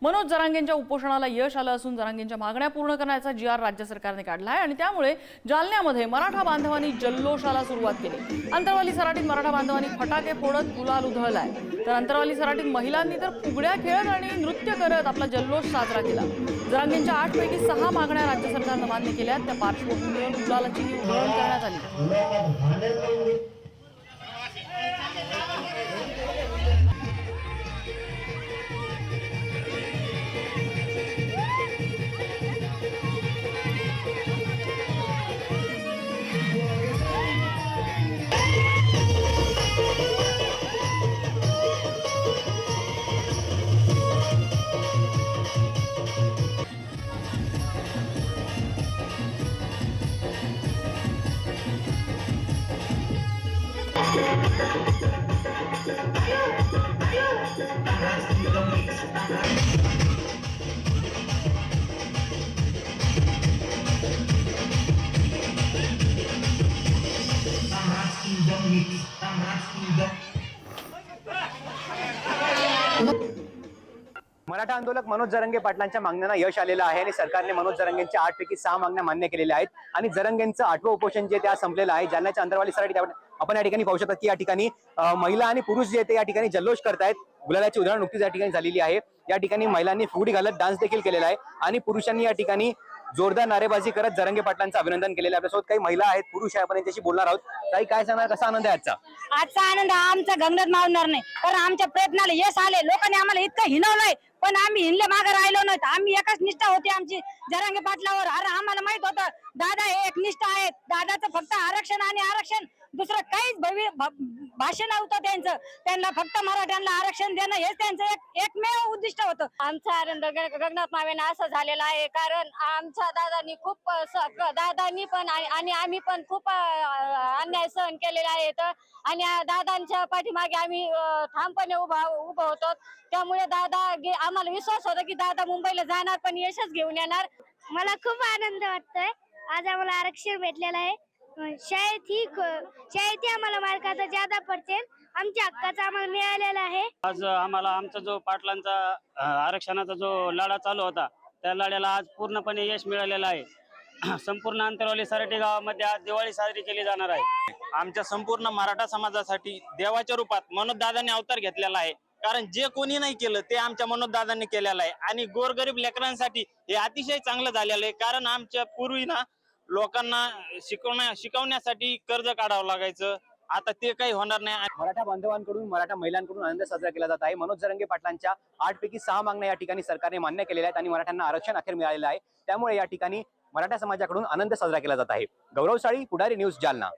मनोज जरांगेंच्या उपोषणाला यश आलं असून जरांगेंच्या मागण्या पूर्ण करण्याचा जी आर राज्य सरकारने काढला आहे आणि त्यामुळे जालन्यामध्ये मराठा बांधवांनी जल्लोषाला सुरुवात केली। अंतरवाली सराटीत मराठा बांधवांनी फटाके फोडत गुलाल उधळलाय, तर अंतरवाली सराटीत महिलांनी तर फुगड्या खेळत आणि नृत्य करत आपला जल्लोष साजरा केला। जरांगेंच्या 8 पैकी 6 मागण्या राज्य सरकारने मान्य केल्या, त्या पार्श्वभूमीवर गुलालाची उधळण करण्यात आली। मराठा आंदोलक मनोज जरांगे पाटलांच्या मागण्यांना यश आलेलं आहे आणि सरकारने मनोज जरांगेंच्या 8 पैकी 6 मागण्या मान्य केलेल्या आहेत आणि जरांगेंचं 8वं उपोषण जे त्या संपलेलं आहे। जालन्याच्या अंतरवाली सराटीत आपण या ठिकाणी पाहू शकता की या ठिकाणी महिला आणि पुरुष जे ते या ठिकाणी जल्लोष करतायत। गुलालाची उधळण नुकतीच या ठिकाणी झालेली आहे। या ठिकाणी महिलांनी फुगडी घालत डान्स देखील केलेला आहे आणि पुरुषांनी या ठिकाणी जोरदार नारेबाजी करत जरांगे पाटलांचं अभिनंदन केलेलं आहे। आपल्यासोबत काही महिला आहेत, पुरुष आहे, आपण यांच्याशी बोलणार आहोत। ताई, काय सांगणार, कसा आनंद आहे आजचा? आजचा आनंद आमचा गंगनात मावणार नाही, कारण आमच्या प्रयत्नाला यश आले। लोकांनी आम्हाला इतकं हिणवलंय पण आम्ही हिंडले मागे राहिलो नाही। आम्ही एकच निष्ठा होती आमची जरांगे पाटलावर। अरे आम्हाला माहित होतं दादा हे एक निष्ठा आहेत, दादाचं फक्त आरक्षण आणि आरक्षण, दुसरं काहीच भाषण नव्हतं त्यांचं। त्यांना फक्त मराठ्यांना आरक्षण देणं हेच त्यांचं एकमेव उद्दिष्ट होतं। आमचा आनंद गगनात मावेना असं झालेला आहे, कारण आमच्या दादांनी खूप दादांनी पण आणि आम्ही पण खूप अन्याय सहन केलेले आहेत आणि दादांच्या पाठीमागे आम्ही ठामपणे उभं होतो। त्यामुळे आम्हाला विश्वास होता की दादा मुंबईला जाणार पण यशच घेऊन येणार। मला खूप आनंद वाटतोय, आज आम्हाला आरक्षण भेटलेलं आहे। शाळेत आम्हाला मार्काचा ज्यादा पडसेल आमच्या हक्काचा आम्हाला मिळालेला आहे। आज आम्हाला आमचा जो पाटलांचा आरक्षणाचा जो लढा चालू होता त्या लढ्याला आज पूर्णपणे यश मिळालेलं आहे। संपूर्ण अंतरवाली सराटी गावामध्ये आज दिवाळी साजरी केली जाणार आहे। आमच्या संपूर्ण मराठा समाजासाठी देवाच्या रूपात मनोज दादांनी अवतार घेतलेला आहे, कारण जे कोणी नाही केलं ते आमच्या मनोज दादांनी केलेलं आहे आणि गोरगरीब लेकरांसाठी हे अतिशय चांगलं झालेलं आहे। कारण आमच्या पूर्वी ना लोकांना शिकवण्यासाठी कर्ज काढावं लागायचं, आता ते काही होणार नाही। मराठा बांधवांकडून, मराठा महिलांकडून आनंद साजरा केला जात आहे। मनोज जरांगे पाटलांच्या 8 पैकी 6 मागण्या या ठिकाणी सरकारने मान्य केलेल्या आहेत आणि मराठ्यांना आरक्षण अखेर मिळालेलं आहे। त्यामुळे या ठिकाणी मराठा समाजाकडून आनंद साजरा केला जात आहे। गौरव साळी, पुढारी न्यूज, जालना।